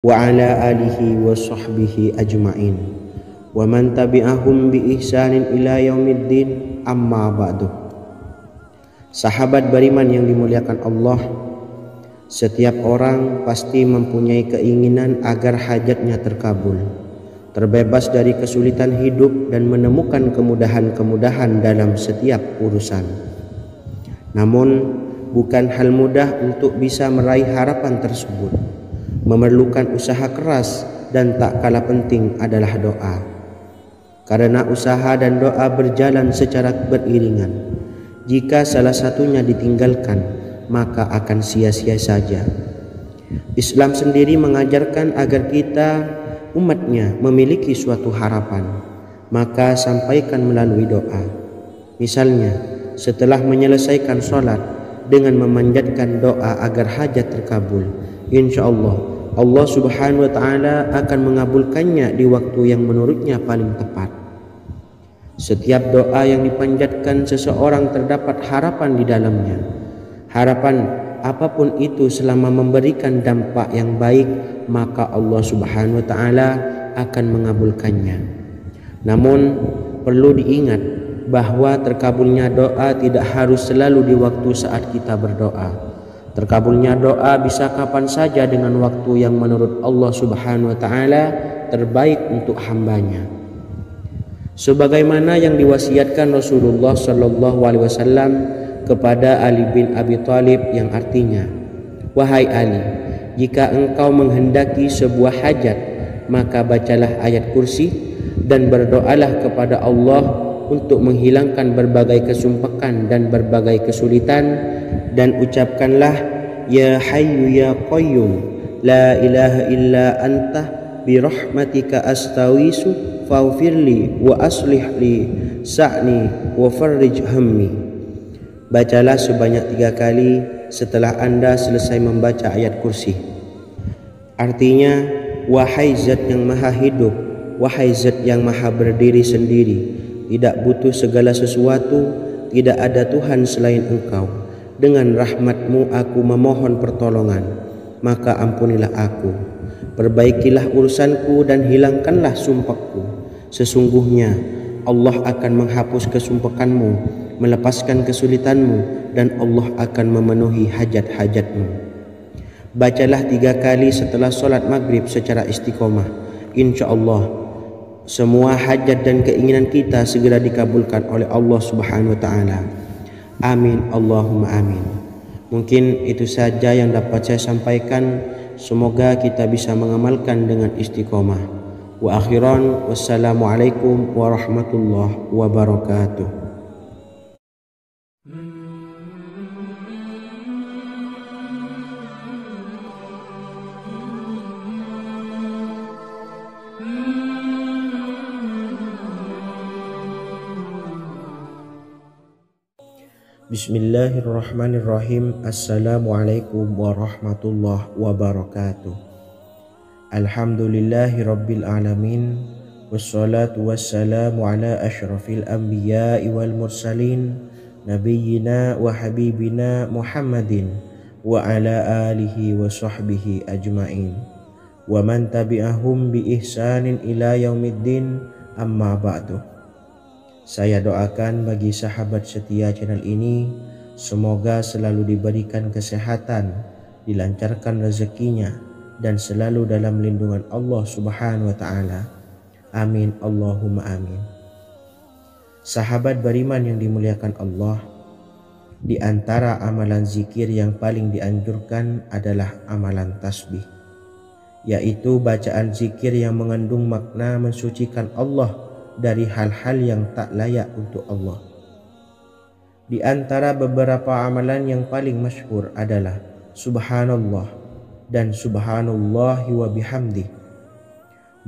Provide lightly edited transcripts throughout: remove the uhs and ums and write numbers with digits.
wa ala alihi wa sahbihi ajma'in wa man tabi'ahum bi ihsanin ila yaumiddin, amma ba'du. Sahabat beriman yang dimuliakan Allah, setiap orang pasti mempunyai keinginan agar hajatnya terkabul, terbebas dari kesulitan hidup dan menemukan kemudahan-kemudahan dalam setiap urusan. Namun bukan hal mudah untuk bisa meraih harapan tersebut. Memerlukan usaha keras dan tak kalah penting adalah doa. Karena usaha dan doa berjalan secara beriringan. Jika salah satunya ditinggalkan, maka akan sia-sia saja. Islam sendiri mengajarkan agar kita umatnya memiliki suatu harapan, maka sampaikan melalui doa. Misalnya, setelah menyelesaikan sholat dengan memanjatkan doa agar hajat terkabul, insya Allah Subhanahu wa ta'ala akan mengabulkannya di waktu yang menurutnya paling tepat. Setiap doa yang dipanjatkan seseorang terdapat harapan di dalamnya. Harapan apapun itu selama memberikan dampak yang baik, maka Allah Subhanahu wa ta'ala akan mengabulkannya. Namun perlu diingat bahwa terkabulnya doa tidak harus selalu di waktu saat kita berdoa. Terkabulnya doa bisa kapan saja dengan waktu yang menurut Allah Subhanahu wa ta'ala terbaik untuk hambanya. Sebagaimana yang diwasiatkan Rasulullah sallallahu alaihi wasallam kepada Ali bin Abi Thalib, yang artinya, "Wahai Ali, jika engkau menghendaki sebuah hajat, maka bacalah ayat kursi dan berdoalah kepada Allah untuk menghilangkan berbagai kesumpakan dan berbagai kesulitan, dan ucapkanlah, Ya Hayyu Ya Qayyum, La ilaha illa anta, birahmatika astawisu, faghfirli wa aslih li sa'ni wa farrij hammi." Bacalah sebanyak 3 kali setelah Anda selesai membaca ayat kursi. Artinya, wahai zat yang maha hidup, wahai zat yang maha berdiri sendiri, tidak butuh segala sesuatu, tidak ada Tuhan selain Engkau. Dengan rahmat-Mu aku memohon pertolongan, maka ampunilah aku. Perbaikilah urusanku dan hilangkanlah sumpahku. Sesungguhnya Allah akan menghapus kesumpahanmu, melepaskan kesulitanmu, dan Allah akan memenuhi hajat-hajatmu. Bacalah 3 kali setelah sholat maghrib secara istiqomah. Insya Allah semua hajat dan keinginan kita segera dikabulkan oleh Allah Subhanahu wa ta'ala. Amin, Allahumma amin. Mungkin itu saja yang dapat saya sampaikan. Semoga kita bisa mengamalkan dengan istiqomah. Wa akhiran, wassalamualaikum warahmatullahi wabarakatuh. Bismillahirrahmanirrahim. Assalamualaikum warahmatullahi wabarakatuh. Alhamdulillahi rabbil alamin, wassalatu wassalamu ala ashrafil anbiya'i wal mursalin, nabiyyina wa habibina Muhammadin wa ala alihi wa sahbihi ajma'in wa man tabi'ahum bi ihsanin ila yaumiddin, amma ba'du. Saya doakan bagi sahabat setia channel ini, semoga selalu diberikan kesehatan, dilancarkan rezekinya, dan selalu dalam lindungan Allah Subhanahu wa ta'ala. Amin, Allahumma amin. Sahabat beriman yang dimuliakan Allah, di antara amalan zikir yang paling dianjurkan adalah amalan tasbih, yaitu bacaan zikir yang mengandung makna mensucikan Allah dari hal-hal yang tak layak untuk Allah. Di antara beberapa amalan yang paling masyhur adalah Subhanallah dan Subhanallahi wa bihamdih.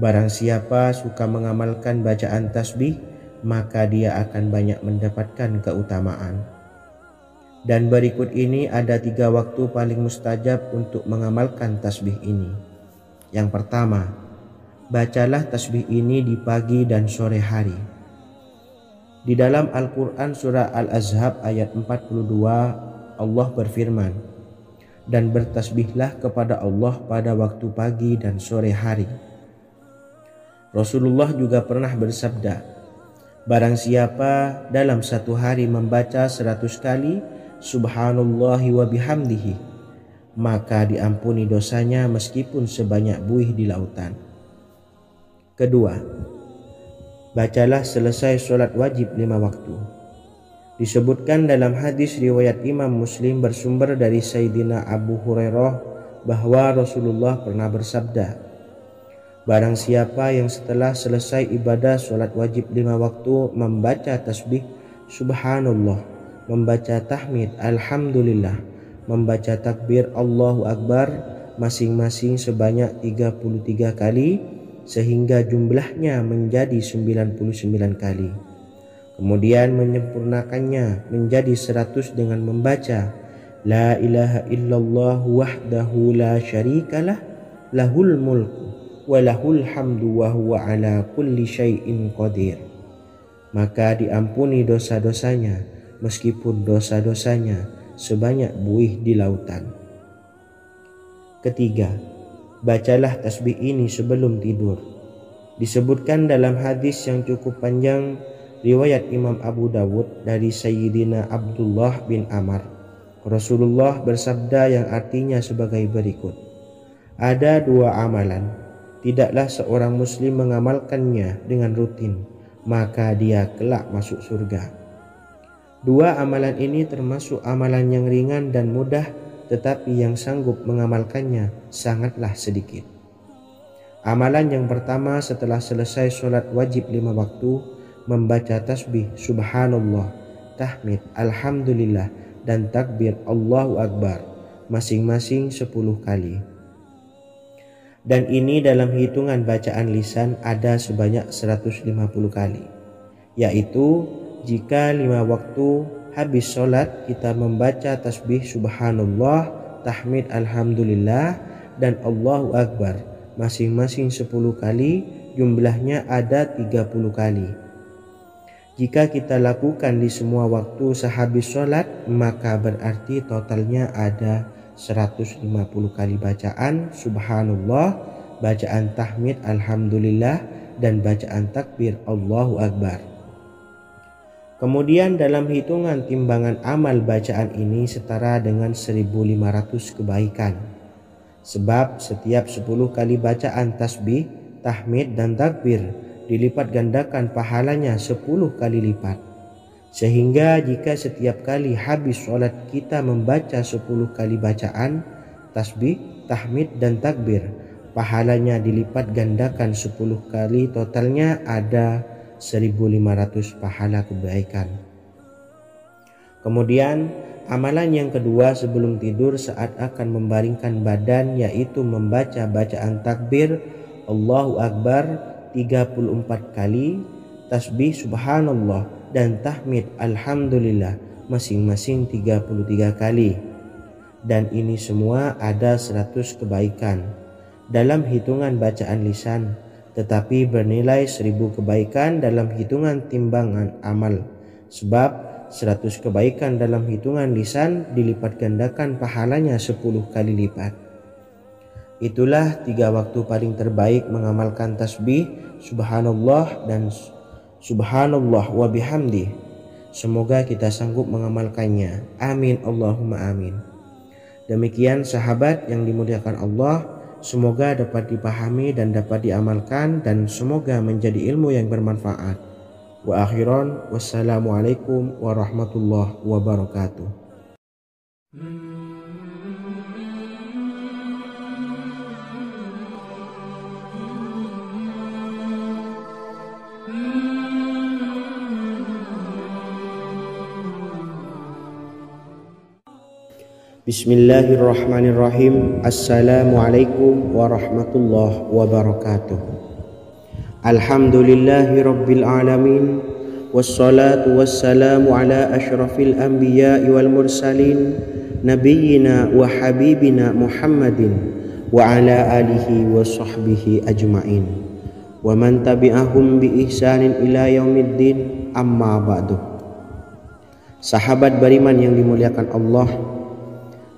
Barang siapa suka mengamalkan bacaan tasbih, maka dia akan banyak mendapatkan keutamaan. Dan berikut ini ada 3 waktu paling mustajab untuk mengamalkan tasbih ini. Yang pertama, bacalah tasbih ini di pagi dan sore hari. Di dalam Al-Quran surah Al-Ahzab ayat 42, Allah berfirman, dan bertasbihlah kepada Allah pada waktu pagi dan sore hari. Rasulullah juga pernah bersabda, barang siapa dalam satu hari membaca 100 kali Subhanallahi wa bihamdihi, maka diampuni dosanya meskipun sebanyak buih di lautan. Kedua, bacalah selesai sholat wajib 5 waktu. Disebutkan dalam hadis riwayat Imam Muslim bersumber dari Sayyidina Abu Hurairah bahwa Rasulullah pernah bersabda, barang siapa yang setelah selesai ibadah sholat wajib 5 waktu membaca tasbih Subhanallah, membaca tahmid Alhamdulillah, membaca takbir Allahu Akbar masing-masing sebanyak 33 kali sehingga jumlahnya menjadi 99 kali. Kemudian menyempurnakannya menjadi 100 dengan membaca La ilaha illallah wahdahu la syarikalah lahul mulku wa lahul hamdu wa huwa ala kulli syai'in qadir. Maka diampuni dosa-dosanya meskipun dosa-dosanya sebanyak buih di lautan. Ketiga, bacalah tasbih ini sebelum tidur. Disebutkan dalam hadis yang cukup panjang riwayat Imam Abu Dawud dari Sayyidina Abdullah bin Amr, Rasulullah bersabda yang artinya sebagai berikut, ada 2 amalan, tidaklah seorang muslim mengamalkannya dengan rutin, maka dia kelak masuk surga. 2 amalan ini termasuk amalan yang ringan dan mudah, tetapi yang sanggup mengamalkannya sangatlah sedikit. Amalan yang pertama setelah selesai sholat wajib 5 waktu, membaca tasbih Subhanallah, tahmid Alhamdulillah, dan takbir Allahu Akbar masing-masing 10 kali. Dan ini dalam hitungan bacaan lisan ada sebanyak 150 kali, yaitu jika 5 waktu habis sholat kita membaca tasbih Subhanallah, tahmid Alhamdulillah, dan Allahu Akbar masing-masing 10 kali, jumlahnya ada 30 kali. Jika kita lakukan di semua waktu sehabis sholat, maka berarti totalnya ada 150 kali bacaan Subhanallah, bacaan tahmid Alhamdulillah, dan bacaan takbir Allahu Akbar. Kemudian dalam hitungan timbangan amal bacaan ini setara dengan 1500 kebaikan. Sebab setiap 10 kali bacaan tasbih, tahmid, dan takbir dilipat gandakan pahalanya 10 kali lipat. Sehingga jika setiap kali habis sholat kita membaca 10 kali bacaan tasbih, tahmid, dan takbir, pahalanya dilipat gandakan 10 kali, totalnya ada 1500 pahala kebaikan. Kemudian amalan yang kedua sebelum tidur saat akan membaringkan badan, yaitu membaca bacaan takbir Allahu Akbar 34 kali, tasbih Subhanallah, dan tahmid Alhamdulillah masing-masing 33 kali. Dan ini semua ada 100 kebaikan dalam hitungan bacaan lisan, tetapi bernilai 1000 kebaikan dalam hitungan timbangan amal. Sebab 100 kebaikan dalam hitungan lisan dilipat gandakan pahalanya 10 kali lipat. Itulah 3 waktu paling terbaik mengamalkan tasbih Subhanallah dan Subhanallah wa bihamdi. Semoga kita sanggup mengamalkannya. Amin Allahumma amin. Demikian sahabat yang dimuliakan Allah, semoga dapat dipahami dan dapat diamalkan, dan semoga menjadi ilmu yang bermanfaat. Wa akhiran, wassalamualaikum warahmatullahi wabarakatuh. Bismillahirrahmanirrahim. Assalamualaikum warahmatullahi wabarakatuh. Alhamdulillahi rabbil alamin, wassalatu wassalamu ala ashrafil anbiya'i wal mursalin, nabiyyina wa habibina Muhammadin wa ala alihi wa sahbihi ajma'in, wa man tabi'ahum bi ihsanin ila yaumiddin, amma ba'du. Sahabat beriman yang dimuliakan Allah,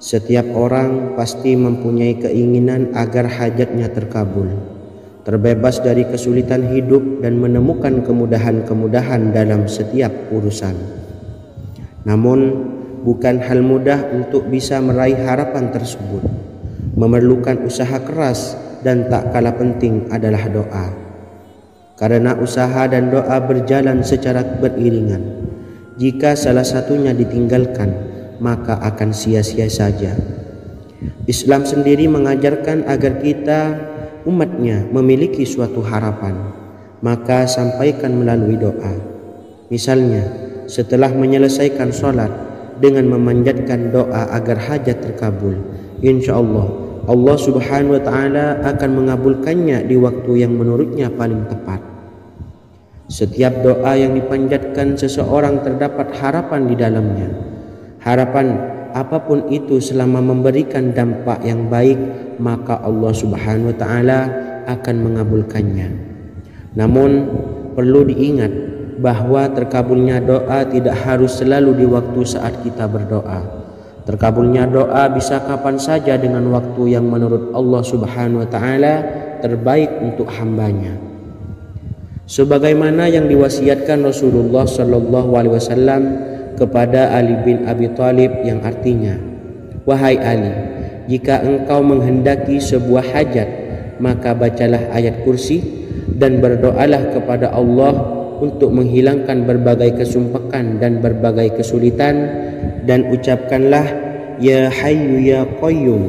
Setiap orang pasti mempunyai keinginan agar hajatnya terkabul, terbebas dari kesulitan hidup dan menemukan kemudahan-kemudahan dalam setiap urusan. Namun, bukan hal mudah untuk bisa meraih harapan tersebut. Memerlukan usaha keras dan tak kalah penting adalah doa. Karena usaha dan doa berjalan secara beriringan. Jika salah satunya ditinggalkan, maka akan sia-sia saja. Islam sendiri mengajarkan agar kita umatnya memiliki suatu harapan, maka sampaikan melalui doa. Misalnya, setelah menyelesaikan sholat dengan memanjatkan doa agar hajat terkabul, insya Allah Subhanahu wa Ta'ala akan mengabulkannya di waktu yang menurutnya paling tepat. Setiap doa yang dipanjatkan seseorang terdapat harapan di dalamnya. Harapan apapun itu selama memberikan dampak yang baik, maka Allah Subhanahu wa Ta'ala akan mengabulkannya. Namun perlu diingat bahwa terkabulnya doa tidak harus selalu di waktu saat kita berdoa. Terkabulnya doa bisa kapan saja dengan waktu yang menurut Allah Subhanahu wa Ta'ala terbaik untuk hambanya. Sebagaimana yang diwasiatkan Rasulullah Sallallahu Alaihi Wasallam kepada Ali bin Abi Thalib, yang artinya, "Wahai Ali, jika engkau menghendaki sebuah hajat, maka bacalah ayat kursi dan berdoalah kepada Allah untuk menghilangkan berbagai kesumpakan dan berbagai kesulitan, dan ucapkanlah, Ya Hayyu Ya Qayyum,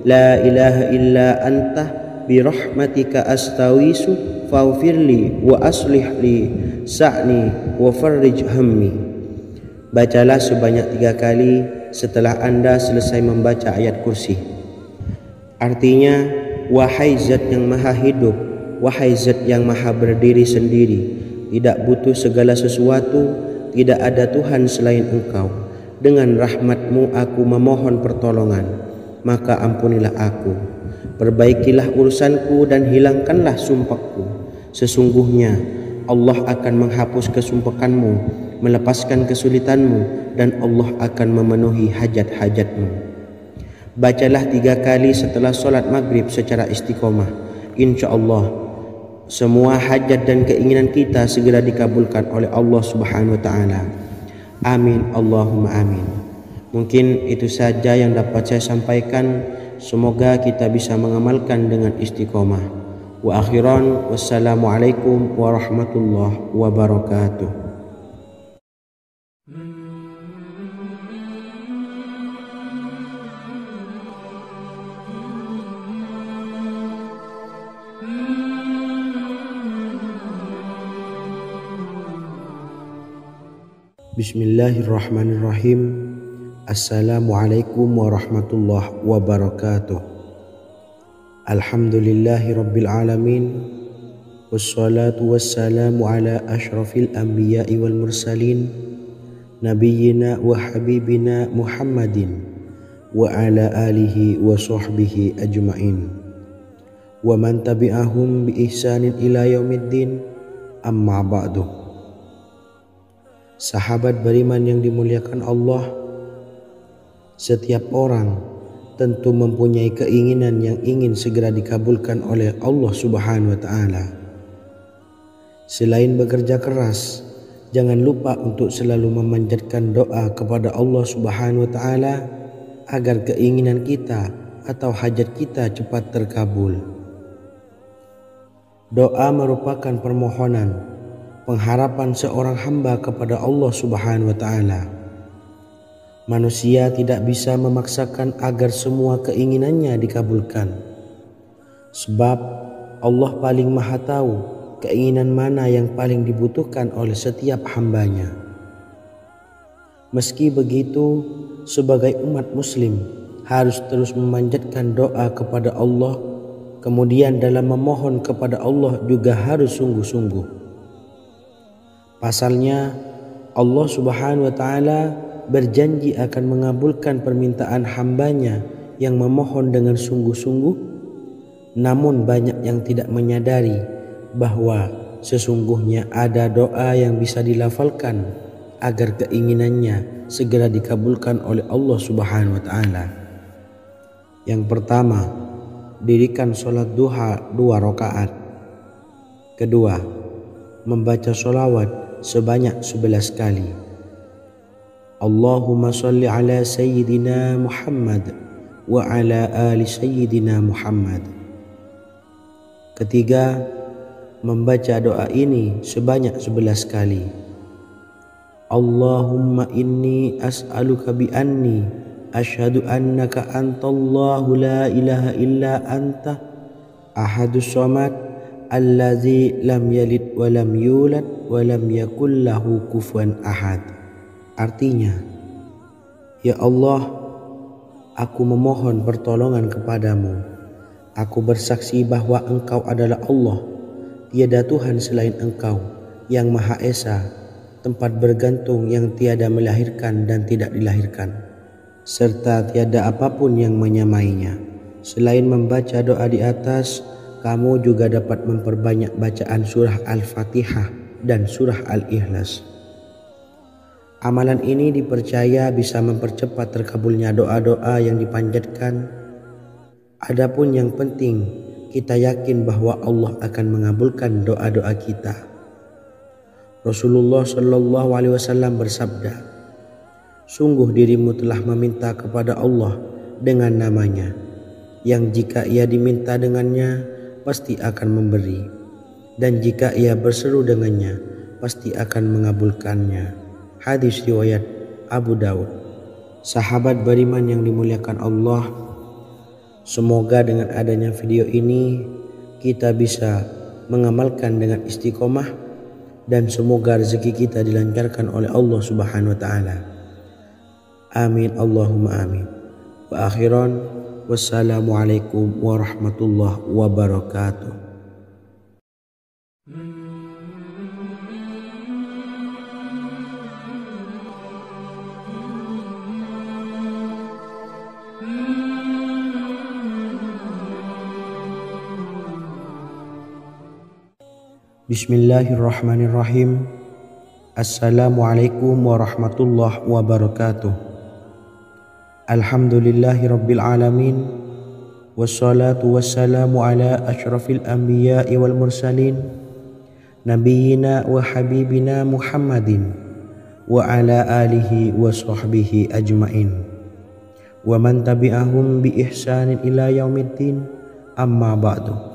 La ilaha illa anta birahmatika astawisu faghfirli wa aslih li sa'ni wa farrij hammi." Bacalah sebanyak 3 kali setelah Anda selesai membaca ayat kursi. Artinya, wahai zat yang maha hidup, wahai zat yang maha berdiri sendiri, tidak butuh segala sesuatu, tidak ada Tuhan selain Engkau. Dengan rahmat-Mu aku memohon pertolongan, maka ampunilah aku. Perbaikilah urusanku dan hilangkanlah sumpahku. Sesungguhnya Allah akan menghapus kesumpahanmu, melepaskan kesulitanmu, dan Allah akan memenuhi hajat-hajatmu. Bacalah 3 kali setelah solat maghrib secara istiqomah. Insya Allah semua hajat dan keinginan kita segera dikabulkan oleh Allah Subhanahu wa Ta'ala. Amin Allahumma amin. Mungkin itu saja yang dapat saya sampaikan. Semoga kita bisa mengamalkan dengan istiqomah. Wa akhiran, wassalamualaikum warahmatullahi wabarakatuh. Bismillahirrahmanirrahim. Assalamualaikum warahmatullahi wabarakatuh. Alhamdulillahi rabbil alamin. Wassalatu wassalamu ala ashrafil anbiya'i wal mursalin, nabiyyina wa habibina Muhammadin wa ala alihi wa sahbihi ajma'in, wa man tabi'ahum bi ihsanin ila yaumiddin, amma ba'du. Sahabat beriman yang dimuliakan Allah, setiap orang tentu mempunyai keinginan yang ingin segera dikabulkan oleh Allah Subhanahu wa Ta'ala. Selain bekerja keras, jangan lupa untuk selalu memanjatkan doa kepada Allah Subhanahu wa Ta'ala agar keinginan kita atau hajat kita cepat terkabul. Doa merupakan permohonan, pengharapan seorang hamba kepada Allah Subhanahu wa Ta'ala. Manusia tidak bisa memaksakan agar semua keinginannya dikabulkan, sebab Allah paling maha tahu keinginan mana yang paling dibutuhkan oleh setiap hambanya. Meski begitu, sebagai umat muslim harus terus memanjatkan doa kepada Allah, kemudian dalam memohon kepada Allah juga harus sungguh-sungguh. Pasalnya, Allah Subhanahu wa Ta'ala berjanji akan mengabulkan permintaan hambanya yang memohon dengan sungguh-sungguh. Namun banyak yang tidak menyadari bahwa sesungguhnya ada doa yang bisa dilafalkan agar keinginannya segera dikabulkan oleh Allah Subhanahu wa Ta'ala. Yang pertama, dirikan sholat duha 2 rakaat. Kedua, membaca sholawat sebanyak 11 kali. Allahumma sholli ala sayyidina Muhammad wa ala ali sayyidina Muhammad. Ketiga, membaca doa ini sebanyak 11 kali. Allahumma inni as'aluka bi anni asyhadu annaka antallahu la ilaha illa anta ahadus somad allazi lam yalid wa lam yulad wa lam yakul lahu kufuwan ahad. Artinya, ya Allah, aku memohon pertolongan kepadamu. Aku bersaksi bahwa Engkau adalah Allah, tiada Tuhan selain Engkau, yang Maha Esa, tempat bergantung yang tiada melahirkan dan tidak dilahirkan, serta tiada apapun yang menyamainya. Selain membaca doa di atas, kamu juga dapat memperbanyak bacaan surah Al-Fatihah dan surah Al-Ikhlas. Amalan ini dipercaya bisa mempercepat terkabulnya doa-doa yang dipanjatkan. Adapun yang penting, kita yakin bahwa Allah akan mengabulkan doa-doa kita. Rasulullah Shallallahu Alaihi Wasallam bersabda, sungguh dirimu telah meminta kepada Allah dengan namanya, yang jika ia diminta dengannya, pasti akan memberi, dan jika ia berseru dengannya, pasti akan mengabulkannya. Hadis riwayat Abu Daud. Sahabat beriman yang dimuliakan Allah, semoga dengan adanya video ini kita bisa mengamalkan dengan istiqomah, dan semoga rezeki kita dilancarkan oleh Allah Subhanahu wa taala. Amin Allahumma amin. Wa akhiran, wassalamualaikum warahmatullahi wabarakatuh. Bismillahirrahmanirrahim. Assalamualaikum warahmatullahi wabarakatuh. Alhamdulillahi rabbil alamin. Wassalatu wassalamu ala ashrafil anbiya'i wal mursalin, nabiyyina wa habibina Muhammadin wa ala alihi wa sahbihi ajmain, wa man tabi'ahum bi ihsanin ila yaumiddin, amma ba'du.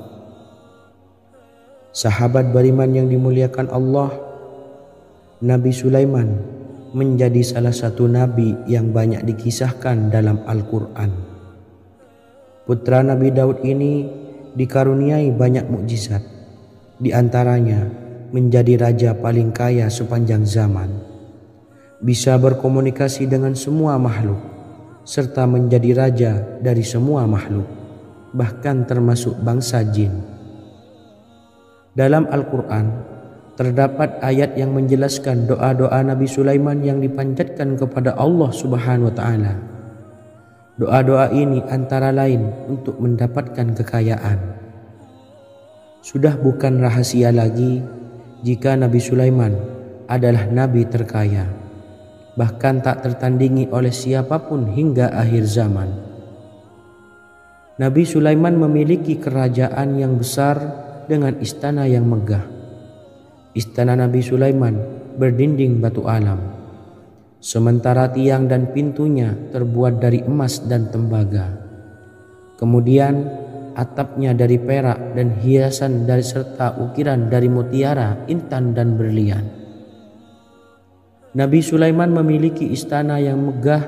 Sahabat beriman yang dimuliakan Allah, Nabi Sulaiman menjadi salah satu nabi yang banyak dikisahkan dalam Al-Quran. Putra Nabi Daud ini dikaruniai banyak mukjizat, di antaranya menjadi raja paling kaya sepanjang zaman, bisa berkomunikasi dengan semua makhluk, serta menjadi raja dari semua makhluk, bahkan termasuk bangsa jin. Dalam Al-Quran terdapat ayat yang menjelaskan doa-doa Nabi Sulaiman yang dipanjatkan kepada Allah Subhanahu wa taala. Doa-doa ini antara lain untuk mendapatkan kekayaan. Sudah bukan rahasia lagi jika Nabi Sulaiman adalah nabi terkaya, bahkan tak tertandingi oleh siapapun hingga akhir zaman. Nabi Sulaiman memiliki kerajaan yang besar dengan istana yang megah. Istana Nabi Sulaiman berdinding batu alam, sementara tiang dan pintunya terbuat dari emas dan tembaga. Kemudian atapnya dari perak dan hiasan dari serta ukiran dari mutiara, intan dan berlian. Nabi Sulaiman memiliki istana yang megah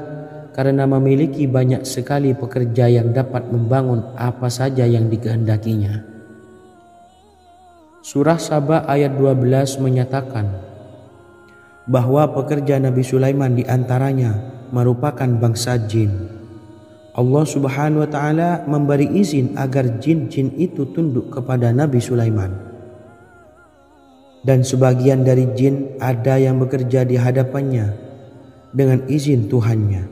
karena memiliki banyak sekali pekerja yang dapat membangun apa saja yang dikehendakinya. Surah Saba ayat 12 menyatakan bahwa pekerja Nabi Sulaiman diantaranya merupakan bangsa jin. Allah Subhanahu wa taala memberi izin agar jin-jin itu tunduk kepada Nabi Sulaiman. Dan sebagian dari jin ada yang bekerja di hadapannya dengan izin Tuhannya.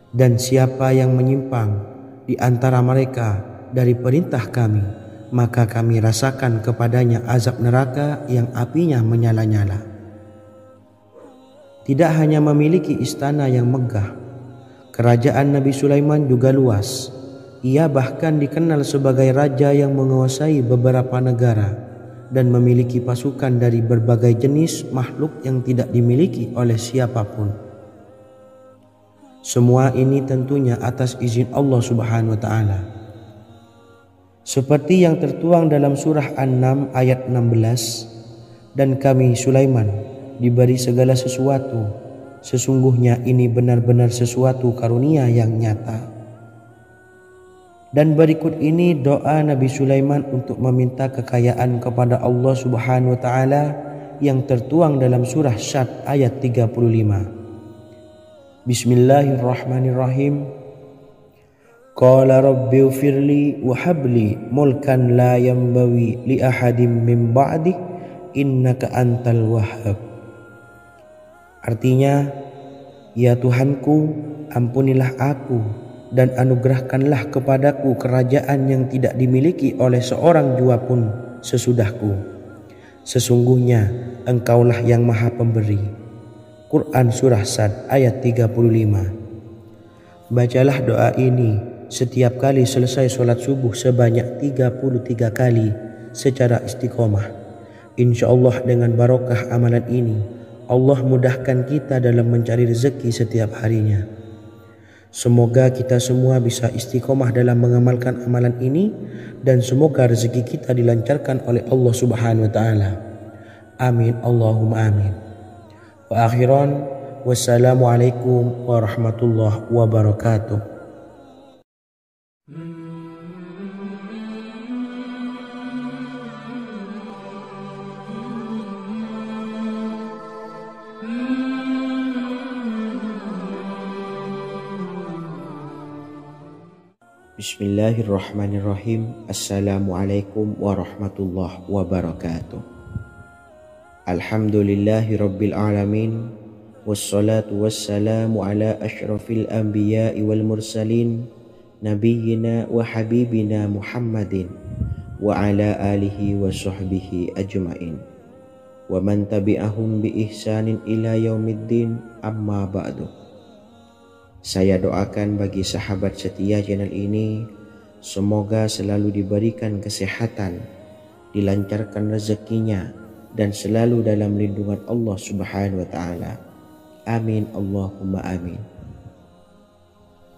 Dan siapa yang menyimpang di antara mereka dari perintah kami, maka kami rasakan kepadanya azab neraka yang apinya menyala-nyala. Tidak hanya memiliki istana yang megah, kerajaan Nabi Sulaiman juga luas, Ia bahkan dikenal sebagai raja yang menguasai beberapa negara dan memiliki pasukan dari berbagai jenis makhluk yang tidak dimiliki oleh siapapun. Semua ini tentunya atas izin Allah Subhanahu wa taala. Seperti yang tertuang dalam surah An-Naml ayat 16, dan kami Sulaiman diberi segala sesuatu, sesungguhnya ini benar-benar sesuatu karunia yang nyata. Dan berikut ini doa Nabi Sulaiman untuk meminta kekayaan kepada Allah Subhanahu wa taala yang tertuang dalam surah Syad ayat 35. Bismillahirrahmanirrahim. Qala rabbi ighfirli wa habli mulkan la yanbawi li ahadim min ba'di innaka antal wahhab. Artinya, ya Tuhanku, ampunilah aku dan anugerahkanlah kepadaku kerajaan yang tidak dimiliki oleh seorang jua pun sesudahku. Sesungguhnya Engkaulah yang Maha Pemberi. Quran Surah Sad ayat 35. Bacalah doa ini setiap kali selesai sholat subuh sebanyak 33 kali secara istiqomah. Insya Allah dengan barokah amalan ini, Allah mudahkan kita dalam mencari rezeki setiap harinya. Semoga kita semua bisa istiqomah dalam mengamalkan amalan ini dan semoga rezeki kita dilancarkan oleh Allah Subhanahu wa taala. Amin Allahumma amin. Wa akhiran, wassalamualaikum warahmatullahi wabarakatuh. Bismillahirrahmanirrahim. Assalamualaikum warahmatullahi wabarakatuh. Alhamdulillahi rabbil alamin. Wassalatu wassalamu ala ashrafil anbiya'i wal mursalin, nabiyyina wa habibina Muhammadin wa ala alihi wa sahbihi ajma'in wa man tabi'ahum bi ihsanin ila yaumiddin, amma ba'du. Saya doakan bagi sahabat setia channel ini, semoga selalu diberikan kesehatan, dilancarkan rezekinya, dan selalu dalam lindungan Allah Subhanahu wa taala. Amin Allahumma amin.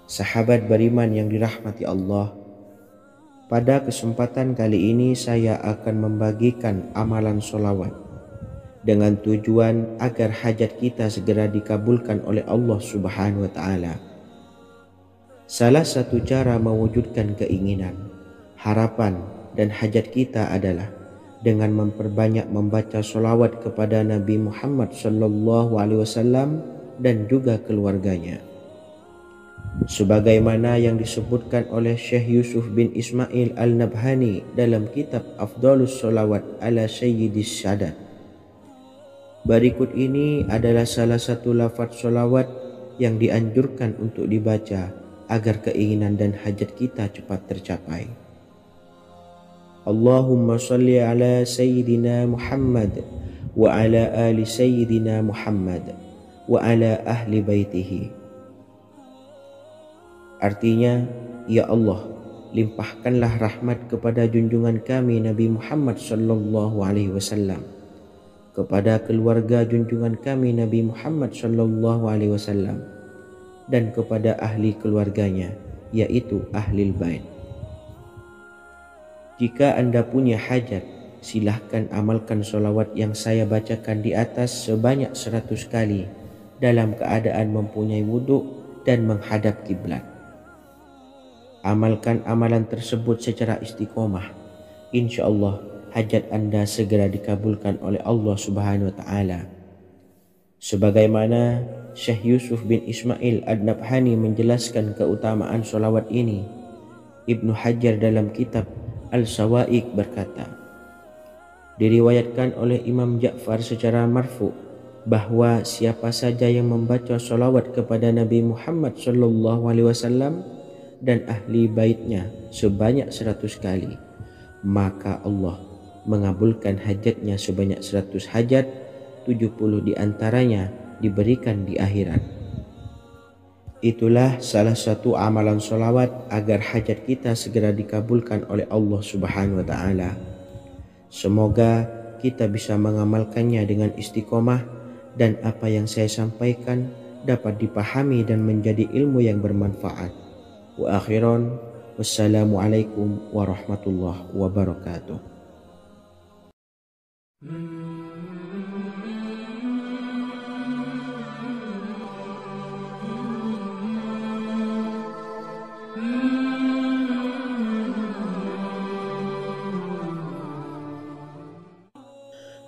Sahabat beriman yang dirahmati Allah, pada kesempatan kali ini saya akan membagikan amalan sholawat dengan tujuan agar hajat kita segera dikabulkan oleh Allah Subhanahu wa taala. Salah satu cara mewujudkan keinginan, harapan, dan hajat kita adalah dengan memperbanyak membaca sholawat kepada Nabi Muhammad SAW dan juga keluarganya. Sebagaimana yang disebutkan oleh Syekh Yusuf bin Ismail Al-Nabhani dalam kitab Afdhalus Sholawat ala Sayyidis Sadat. Berikut ini adalah salah satu lafaz sholawat yang dianjurkan untuk dibaca agar keinginan dan hajat kita cepat tercapai. Allahumma salli ala Sayyidina Muhammad wa ala ali Sayyidina Muhammad wa ala ahli baitihi. Artinya, ya Allah, limpahkanlah rahmat kepada junjungan kami Nabi Muhammad sallallahu alaihi wasallam, kepada keluarga junjungan kami Nabi Muhammad sallallahu alaihi wasallam, dan kepada ahli keluarganya, yaitu ahlil bait. Jika Anda punya hajat, silahkan amalkan sholawat yang saya bacakan di atas sebanyak 100 kali dalam keadaan mempunyai wudhu dan menghadap kiblat. Amalkan amalan tersebut secara istiqomah. Insya Allah hajat Anda segera dikabulkan oleh Allah Subhanahu wa taala. Sebagaimana Syekh Yusuf bin Ismail Ad-Nabhani menjelaskan keutamaan sholawat ini, Ibnu Hajar dalam kitab Al-Sawa'iq berkata, diriwayatkan oleh Imam Ja'far secara marfu bahwa siapa saja yang membaca sholawat kepada Nabi Muhammad SAW dan ahli baitnya sebanyak 100 kali, maka Allah mengabulkan hajatnya sebanyak 100 hajat, 70 diantaranya diberikan di akhirat. Itulah salah satu amalan sholawat agar hajat kita segera dikabulkan oleh Allah Subhanahu wa Ta'ala. Semoga kita bisa mengamalkannya dengan istiqomah dan apa yang saya sampaikan dapat dipahami dan menjadi ilmu yang bermanfaat. Wa akhiran, wassalamualaikum warahmatullahi wabarakatuh.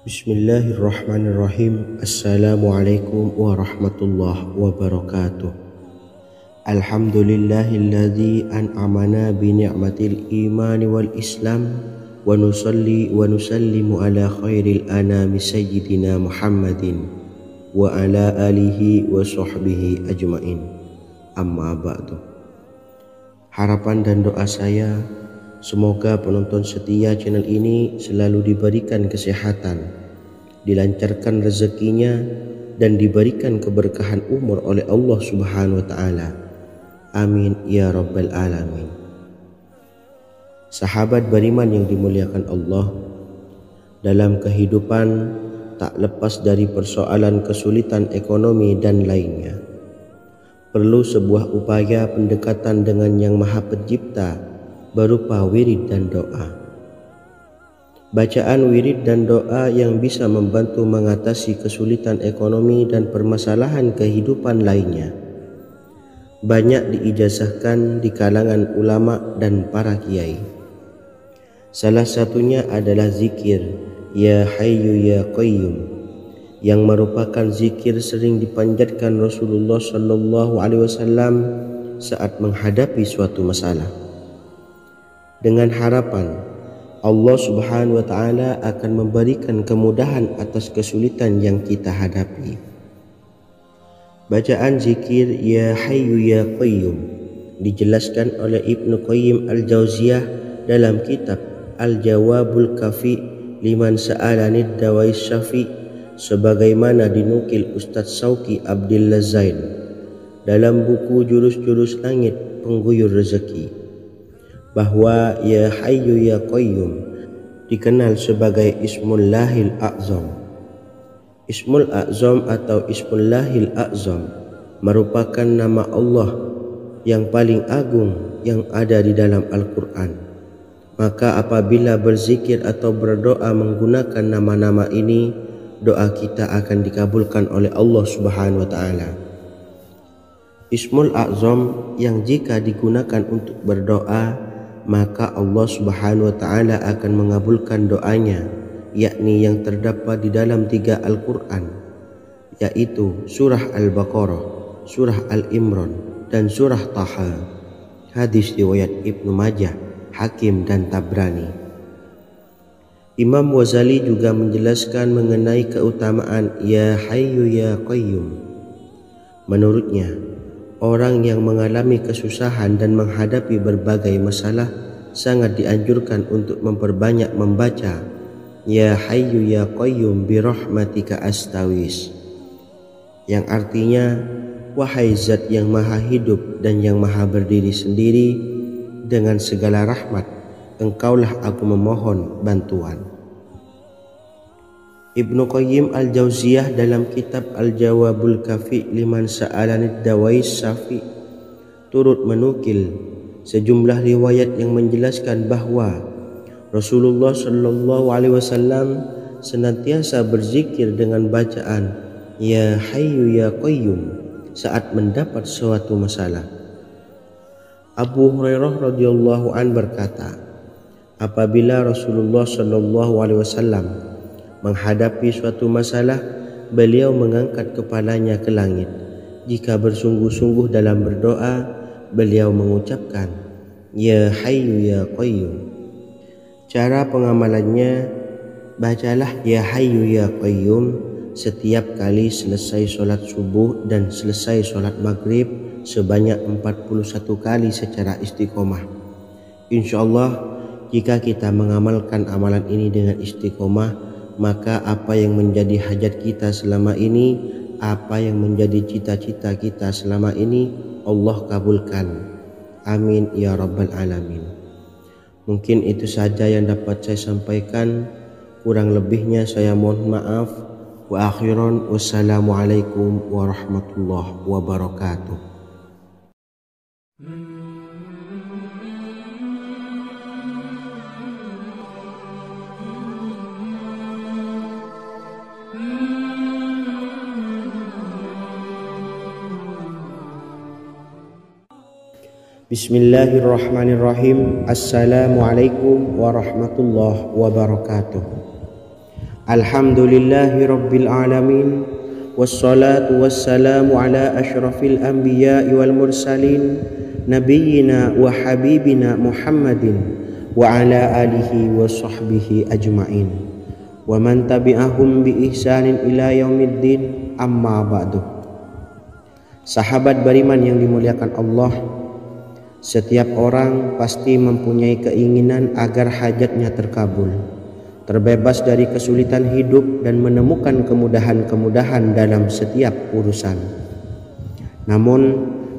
Bismillahirrahmanirrahim. Assalamualaikum warahmatullahi wabarakatuh. Alhamdulillahilladzi an'amana bi ni'matil imani wal islam wa nusalli wa nusallimu ala khairil anami sayyidina Muhammadin wa ala alihi wa sahbihi ajmain. Amma ba'du. Harapan dan doa saya, semoga penonton setia channel ini selalu diberikan kesehatan, dilancarkan rezekinya, dan diberikan keberkahan umur oleh Allah Subhanahu wa Ta'ala. Amin ya rabbal alamin. Sahabat beriman yang dimuliakan Allah, dalam kehidupan tak lepas dari persoalan kesulitan ekonomi dan lainnya. Perlu sebuah upaya pendekatan dengan Yang Maha Pencipta berupa wirid dan doa. Bacaan wirid dan doa yang bisa membantu mengatasi kesulitan ekonomi dan permasalahan kehidupan lainnya banyak diijazahkan di kalangan ulama dan para kiai. Salah satunya adalah zikir Ya Hayyu Ya Qayyum, yang merupakan zikir sering dipanjatkan Rasulullah SAW saat menghadapi suatu masalah, dengan harapan Allah Subhanahu wa Ta'ala akan memberikan kemudahan atas kesulitan yang kita hadapi. Bacaan zikir Ya Hayyu Ya Qayyum dijelaskan oleh Ibnu Qayyim Al-Jauziyah dalam kitab Al-Jawabul Kafi liman sa'alanid dawais syafi, sebagaimana dinukil Ustadz Sauki Abdillah Zain dalam buku Jurus-Jurus Langit Pengguyur Rezeki, bahwa Ya Hayyu Ya Qayyum dikenal sebagai Ismullahil A'zam. Ismul A'zam atau Ismullahil A'zam merupakan nama Allah yang paling agung yang ada di dalam Al-Quran. Maka apabila berzikir atau berdoa menggunakan nama-nama ini, doa kita akan dikabulkan oleh Allah Subhanahu wa Ta'ala. Ismul A'zam yang jika digunakan untuk berdoa, maka Allah Subhanahu wa Ta'ala akan mengabulkan doanya, yakni yang terdapat di dalam 3 Al-Quran, yaitu surah Al-Baqarah, surah Al-Imran, dan surah Taha. Hadis riwayat Ibnu Majah, Hakim, dan Tabrani. Imam Ghazali juga menjelaskan mengenai keutamaan Ya Hayyu Ya Qayyum. Menurutnya, orang yang mengalami kesusahan dan menghadapi berbagai masalah sangat dianjurkan untuk memperbanyak membaca Ya Hayyu Ya Qayyum bi rahmatika astawis, yang artinya, wahai zat yang maha hidup dan yang maha berdiri sendiri, dengan segala rahmat engkaulah aku memohon bantuan. Ibnu Qayyim Al-Jauziyah dalam kitab Al-Jawabul Kafi liman sa'alanid dawais syafi turut menukil sejumlah riwayat yang menjelaskan bahwa Rasulullah SAW senantiasa berzikir dengan bacaan Ya Hayyu Ya Qayyum saat mendapat suatu masalah. Abu Hurairah radhiyallahu an berkata, apabila Rasulullah SAW menghadapi suatu masalah, beliau mengangkat kepalanya ke langit. Jika bersungguh-sungguh dalam berdoa, beliau mengucapkan Ya Hayyu Ya Qayyum. Cara pengamalannya, bacalah Ya Hayyu Ya Qayyum setiap kali selesai sholat subuh dan selesai sholat maghrib sebanyak 41 kali secara istiqomah. Insyaallah, jika kita mengamalkan amalan ini dengan istiqomah, maka apa yang menjadi hajat kita selama ini, apa yang menjadi cita-cita kita selama ini, Allah kabulkan. Amin ya rabbal alamin. Mungkin itu saja yang dapat saya sampaikan. Kurang lebihnya saya mohon maaf. Wa akhiran wassalamualaikum warahmatullahi wabarakatuh. Bismillahirrahmanirrahim. Assalamualaikum warahmatullahi wabarakatuh. Alhamdulillahi rabbil alamin. Wassalatu wassalamu ala ashrafil anbiya'i wal mursalin, nabiyyina wa habibina Muhammadin wa ala alihi wa sahbihi ajma'in, wa man tabi'ahum bi ihsanin ila yaumiddin, amma ba'du. Sahabat beriman yang dimuliakan Allah, setiap orang pasti mempunyai keinginan agar hajatnya terkabul, terbebas dari kesulitan hidup dan menemukan kemudahan-kemudahan dalam setiap urusan. Namun,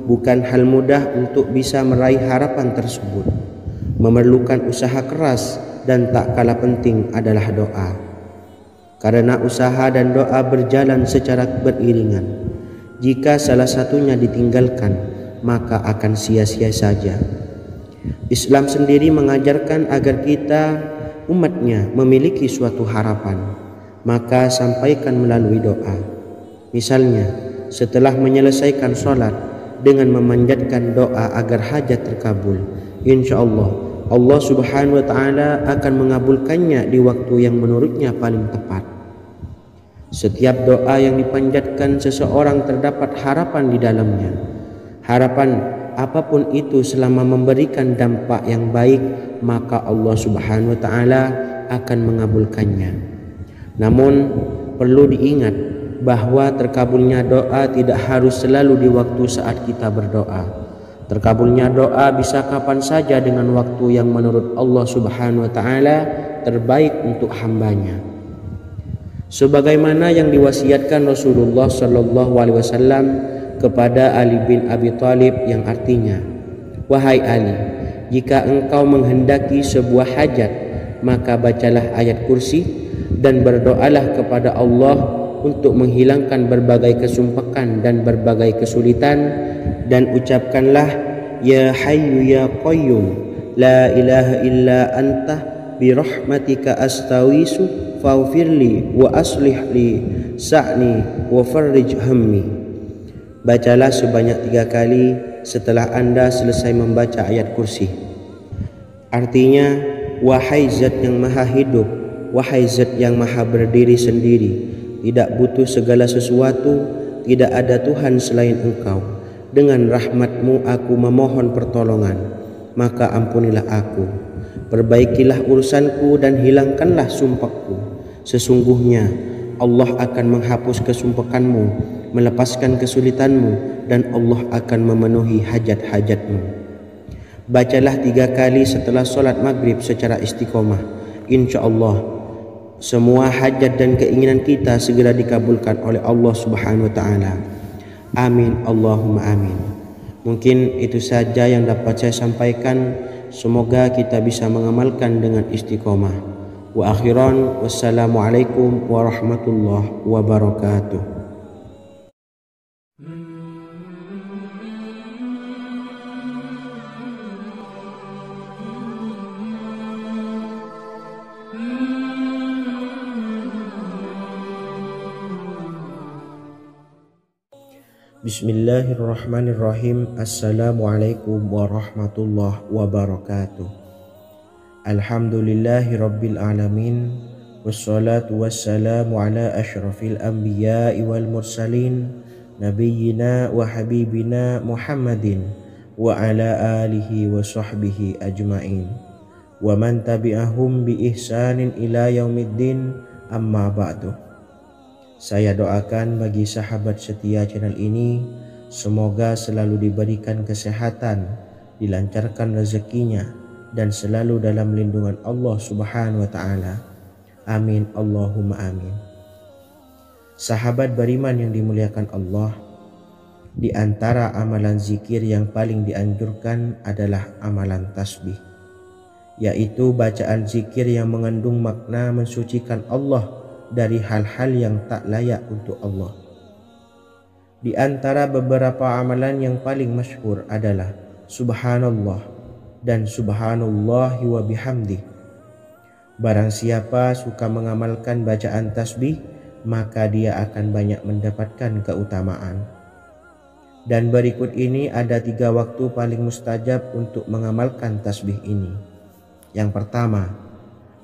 bukan hal mudah untuk bisa meraih harapan tersebut. Memerlukan usaha keras dan tak kalah penting adalah doa. Karena usaha dan doa berjalan secara beriringan. Jika salah satunya ditinggalkan, maka akan sia-sia saja. Islam sendiri mengajarkan agar kita umatnya memiliki suatu harapan, maka sampaikan melalui doa. Misalnya, setelah menyelesaikan sholat dengan memanjatkan doa agar hajat terkabul, insya Allah subhanahu wa ta'ala akan mengabulkannya di waktu yang menurutnya paling tepat. Setiap doa yang dipanjatkan seseorang terdapat harapan di dalamnya. Harapan apapun itu selama memberikan dampak yang baik, maka Allah subhanahu wa ta'ala akan mengabulkannya. Namun perlu diingat bahwa terkabulnya doa tidak harus selalu di waktu saat kita berdoa. Terkabulnya doa bisa kapan saja dengan waktu yang menurut Allah subhanahu wa ta'ala terbaik untuk hambanya. Sebagaimana yang diwasiatkan Rasulullah sallallahu alaihi wasallam kepada Ali bin Abi Thalib, yang artinya, wahai Ali, jika engkau menghendaki sebuah hajat, maka bacalah ayat kursi dan berdoalah kepada Allah untuk menghilangkan berbagai kesumpakan dan berbagai kesulitan, dan ucapkanlah, ya hayyu ya qayyum la ilaha illa anta birahmatika astawisu faghfirli wa aslih li sa'ni wa farrij hammi. Bacalah sebanyak 3 kali setelah Anda selesai membaca ayat kursi. Artinya, wahai zat yang maha hidup, wahai zat yang maha berdiri sendiri, tidak butuh segala sesuatu, tidak ada Tuhan selain Engkau. Dengan rahmat-Mu aku memohon pertolongan, maka ampunilah aku. Perbaikilah urusanku dan hilangkanlah sumpahku. Sesungguhnya Allah akan menghapus kesumpahanmu, melepaskan kesulitanmu, dan Allah akan memenuhi hajat-hajatmu. Bacalah 3 kali setelah sholat maghrib secara istiqomah. Insya Allah semua hajat dan keinginan kita segera dikabulkan oleh Allah subhanahu wa ta'ala. Amin Allahumma amin. Mungkin itu saja yang dapat saya sampaikan. Semoga kita bisa mengamalkan dengan istiqomah. Wa akhiran wassalamualaikum warahmatullahi wabarakatuh. Bismillahirrahmanirrahim. Assalamualaikum warahmatullahi wabarakatuh. Alhamdulillahi rabbil alamin. Wassalatu wassalamu ala ashrafil anbiya'i wal mursalin, nabiyyina wa habibina Muhammadin wa ala alihi wa sahbihi ajma'in, wa man tabi'ahum bi ihsanin ila yaumiddin, amma ba'du. Saya doakan bagi sahabat setia channel ini, semoga selalu diberikan kesehatan, dilancarkan rezekinya, dan selalu dalam lindungan Allah subhanahu wa ta'ala. Amin Allahumma amin. Sahabat beriman yang dimuliakan Allah, Di antara amalan zikir yang paling dianjurkan adalah amalan tasbih, yaitu bacaan zikir yang mengandung makna mensucikan Allah dari hal-hal yang tak layak untuk Allah. Di antara beberapa amalan yang paling masyhur adalah Subhanallah dan Subhanallahi wa bihamdih. Barang siapa suka mengamalkan bacaan tasbih, maka dia akan banyak mendapatkan keutamaan. Dan berikut ini ada 3 waktu paling mustajab untuk mengamalkan tasbih ini. Yang pertama,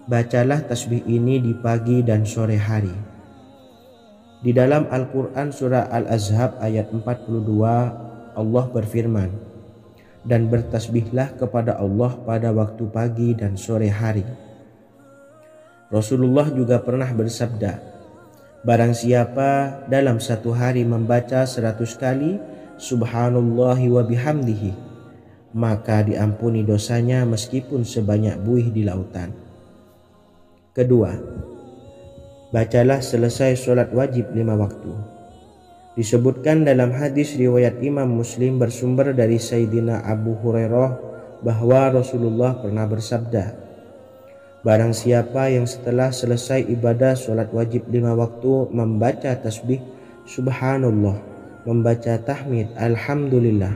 bacalah tasbih ini di pagi dan sore hari. Di dalam Al-Quran surah Al-Ahzab ayat 42, Allah berfirman, "Dan bertasbihlah kepada Allah pada waktu pagi dan sore hari." Rasulullah juga pernah bersabda, barang siapa dalam satu hari membaca 100 kali Subhanallahi wa bihamdihi, maka diampuni dosanya meskipun sebanyak buih di lautan. Kedua, bacalah selesai sholat wajib 5 waktu. Disebutkan dalam hadis riwayat Imam Muslim bersumber dari Sayyidina Abu Hurairah bahwa Rasulullah pernah bersabda, barang siapa yang setelah selesai ibadah sholat wajib 5 waktu membaca tasbih Subhanallah, membaca tahmid Alhamdulillah,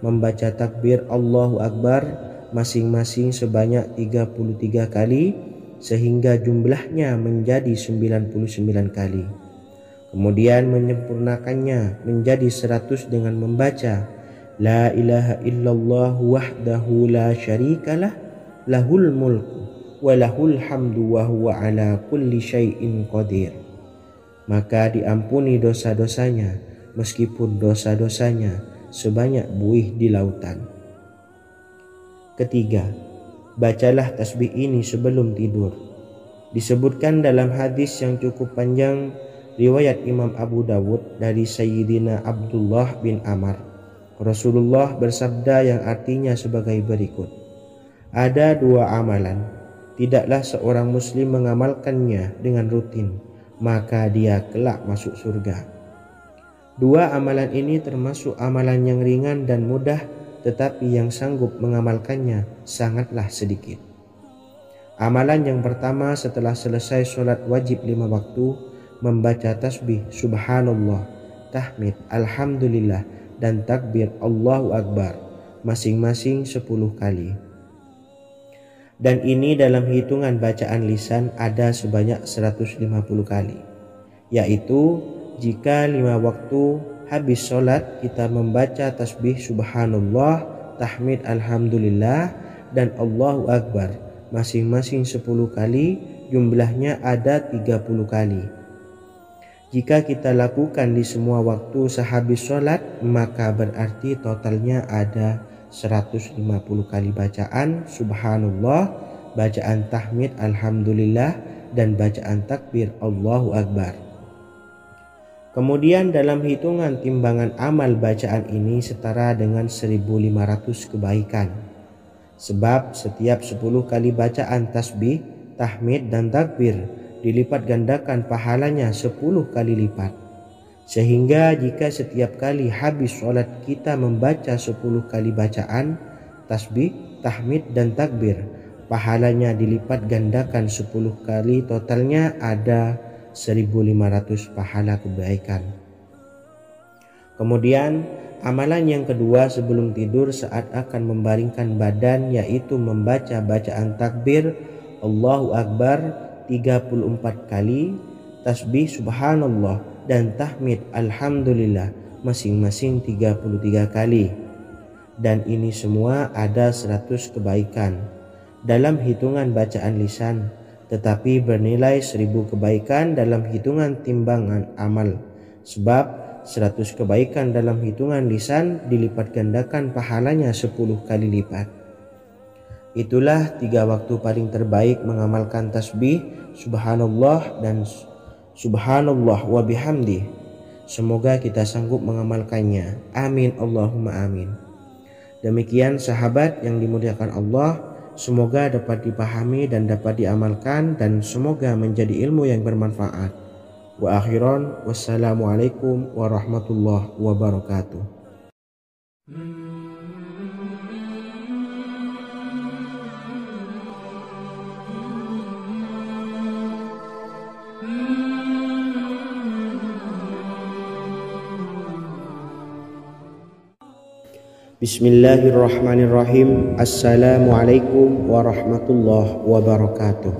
membaca takbir Allahu Akbar masing-masing sebanyak 33 kali sehingga jumlahnya menjadi 99 kali. Kemudian menyempurnakannya menjadi 100 dengan membaca La ilaha illallah wahdahu la syarikalah lahul mulku wa lahul hamdu wa huwa ala kulli syai'in qadir. Maka diampuni dosa-dosanya meskipun dosa-dosanya sebanyak buih di lautan. Ketiga, bacalah tasbih ini sebelum tidur. Disebutkan dalam hadis yang cukup panjang riwayat Imam Abu Dawud dari Sayyidina Abdullah bin Amr, Rasulullah bersabda yang artinya sebagai berikut, ada 2 amalan, tidaklah seorang muslim mengamalkannya dengan rutin, maka dia kelak masuk surga. 2 amalan ini termasuk amalan yang ringan dan mudah, tetapi yang sanggup mengamalkannya sangatlah sedikit. Amalan yang pertama setelah selesai sholat wajib 5 waktu, membaca tasbih Subhanallah, tahmid Alhamdulillah, dan takbir Allahu Akbar masing-masing 10 kali. Dan ini dalam hitungan bacaan lisan ada sebanyak 150 kali, yaitu jika 5 waktu habis sholat kita membaca tasbih Subhanallah, tahmid Alhamdulillah, dan Allahu Akbar masing-masing 10 kali, jumlahnya ada 30 kali. Jika kita lakukan di semua waktu sehabis sholat, maka berarti totalnya ada 150 kali bacaan Subhanallah, bacaan tahmid Alhamdulillah, dan bacaan takbir Allahu Akbar. Kemudian dalam hitungan timbangan amal bacaan ini setara dengan 1500 kebaikan. Sebab setiap 10 kali bacaan tasbih, tahmid, dan takbir dilipat gandakan pahalanya 10 kali lipat. Sehingga jika setiap kali habis sholat kita membaca 10 kali bacaan tasbih, tahmid, dan takbir, pahalanya dilipat gandakan 10 kali, totalnya ada 1500 pahala kebaikan. Kemudian amalan yang kedua sebelum tidur saat akan membaringkan badan, yaitu membaca bacaan takbir Allahu Akbar 34 kali, tasbih Subhanallah, dan tahmid Alhamdulillah masing-masing 33 kali. Dan ini semua ada 100 kebaikan dalam hitungan bacaan lisan, tetapi bernilai 1000 kebaikan dalam hitungan timbangan amal. Sebab 100 kebaikan dalam hitungan lisan dilipat gandakan pahalanya 10 kali lipat. Itulah 3 waktu paling terbaik mengamalkan tasbih Subhanallah dan Subhanallah wa bihamdih. Semoga kita sanggup mengamalkannya. Amin Allahumma amin. Demikian sahabat yang dimuliakan Allah, semoga dapat dipahami dan dapat diamalkan, dan semoga menjadi ilmu yang bermanfaat. Wa akhiran, wassalamualaikum warahmatullahi wabarakatuh. Bismillahirrahmanirrahim. Assalamualaikum warahmatullahi wabarakatuh.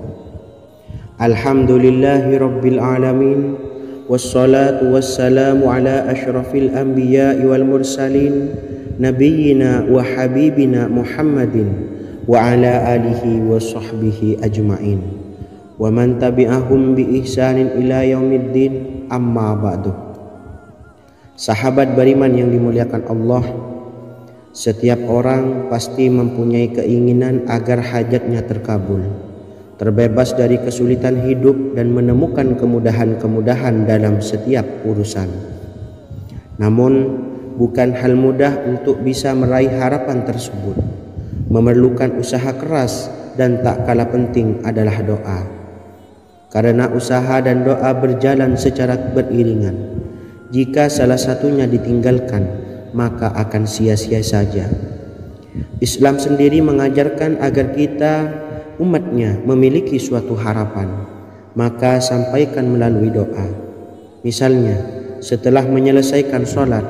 Alhamdulillahi rabbil alamin. Wassalatu wassalamu ala ashrafil anbiya'i wal mursalin, nabiyyina wa habibina Muhammadin wa ala alihi wa sahbihi ajma'in, wa man tabi'ahum bi ihsanin ila yaumiddin, amma ba'du. Sahabat beriman yang dimuliakan Allah, setiap orang pasti mempunyai keinginan agar hajatnya terkabul, terbebas dari kesulitan hidup dan menemukan kemudahan-kemudahan dalam setiap urusan. Namun, bukan hal mudah untuk bisa meraih harapan tersebut. Memerlukan usaha keras dan tak kalah penting adalah doa. Karena usaha dan doa berjalan secara beriringan. Jika salah satunya ditinggalkan, maka akan sia-sia saja. Islam sendiri mengajarkan agar kita umatnya memiliki suatu harapan, maka sampaikan melalui doa. Misalnya, setelah menyelesaikan sholat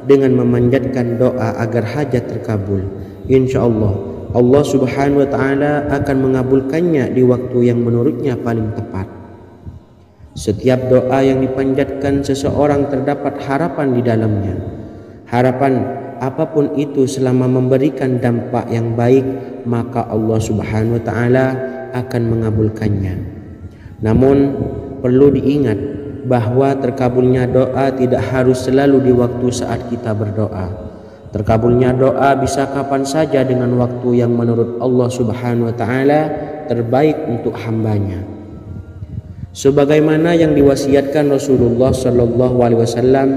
dengan memanjatkan doa agar hajat terkabul, insya Allah Allah subhanahu wa ta'ala akan mengabulkannya di waktu yang menurutnya paling tepat. Setiap doa yang dipanjatkan seseorang terdapat harapan di dalamnya. Harapan apapun itu selama memberikan dampak yang baik, maka Allah subhanahu wa ta'ala akan mengabulkannya. Namun perlu diingat bahwa terkabulnya doa tidak harus selalu di waktu saat kita berdoa. Terkabulnya doa bisa kapan saja dengan waktu yang menurut Allah subhanahu wa ta'ala terbaik untuk hambanya. Sebagaimana yang diwasiatkan Rasulullah sallallahu alaihi wasallam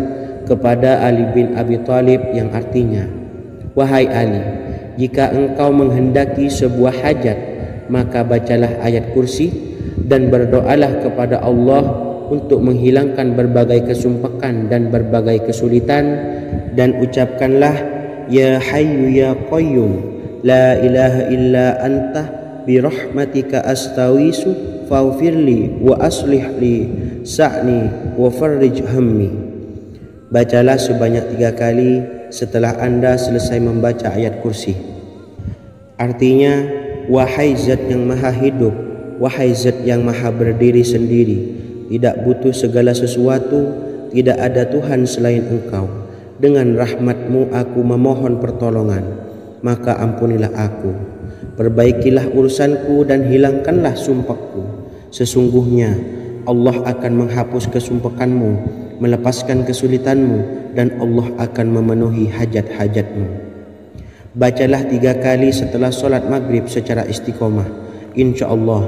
kepada Ali bin Abi Thalib, yang artinya, wahai Ali, jika engkau menghendaki sebuah hajat, maka bacalah ayat kursi dan berdoalah kepada Allah untuk menghilangkan berbagai kesumpakan dan berbagai kesulitan, dan ucapkanlah, ya hayyu ya qayyum la ilaha illa anta birahmatika astawisu faghfirli wa aslih li sa'ni wa farrij hammi. Bacalah sebanyak 3 kali setelah Anda selesai membaca ayat kursi. Artinya, wahai zat yang maha hidup, wahai zat yang maha berdiri sendiri, tidak butuh segala sesuatu, tidak ada Tuhan selain Engkau. Dengan rahmat-Mu aku memohon pertolongan, maka ampunilah aku. Perbaikilah urusanku dan hilangkanlah sumpahku. Sesungguhnya Allah akan menghapus kesumpakanmu, melepaskan kesulitanmu, dan Allah akan memenuhi hajat-hajatmu. Bacalah 3 kali setelah sholat maghrib secara istiqomah. Insya Allah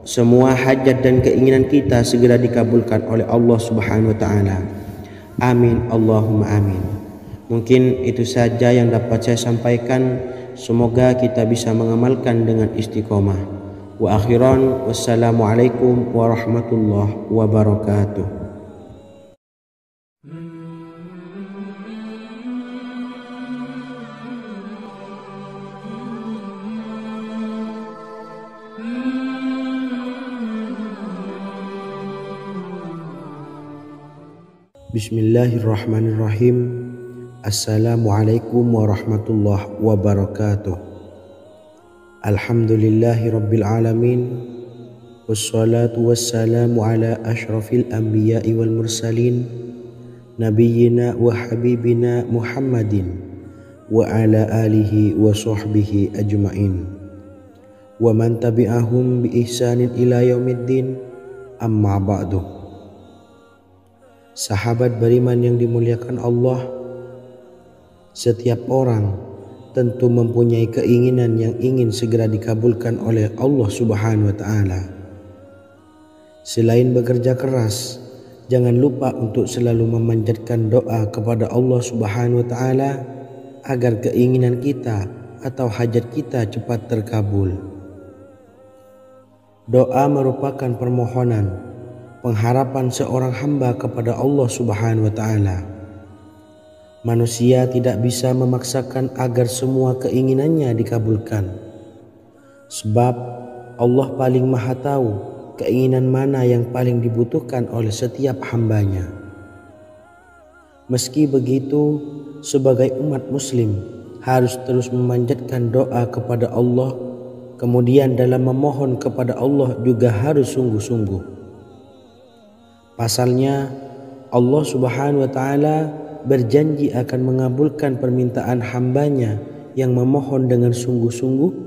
semua hajat dan keinginan kita segera dikabulkan oleh Allah subhanahu wa ta'ala. Amin Allahumma amin. Mungkin itu saja yang dapat saya sampaikan. Semoga kita bisa mengamalkan dengan istiqomah. Wa akhiran, wassalamualaikum warahmatullahi wabarakatuh. Bismillahirrahmanirrahim. Assalamualaikum warahmatullahi wabarakatuh. Alhamdulillahi rabbil alamin. Wassalatu wassalamu ala ashrafil anbiya'i wal mursalin, nabiyyina wa habibina Muhammadin wa ala alihi wa sahbihi ajma'in, wa man tabi'ahum bi ihsanin ila yaumiddin, amma ba'du. Sahabat beriman yang dimuliakan Allah, setiap orang tentu mempunyai keinginan yang ingin segera dikabulkan oleh Allah subhanahu wa ta'ala. Selain bekerja keras, jangan lupa untuk selalu memanjatkan doa kepada Allah subhanahu wa ta'ala agar keinginan kita atau hajat kita cepat terkabul. Doa merupakan permohonan, pengharapan seorang hamba kepada Allah subhanahu wa ta'ala. Manusia tidak bisa memaksakan agar semua keinginannya dikabulkan. Sebab Allah paling maha tahu keinginan mana yang paling dibutuhkan oleh setiap hambanya. Meski begitu, sebagai umat muslim harus terus memanjatkan doa kepada Allah. Kemudian dalam memohon kepada Allah juga harus sungguh-sungguh. Pasalnya Allah Subhanahu wa Ta'ala berjanji akan mengabulkan permintaan hambanya yang memohon dengan sungguh-sungguh.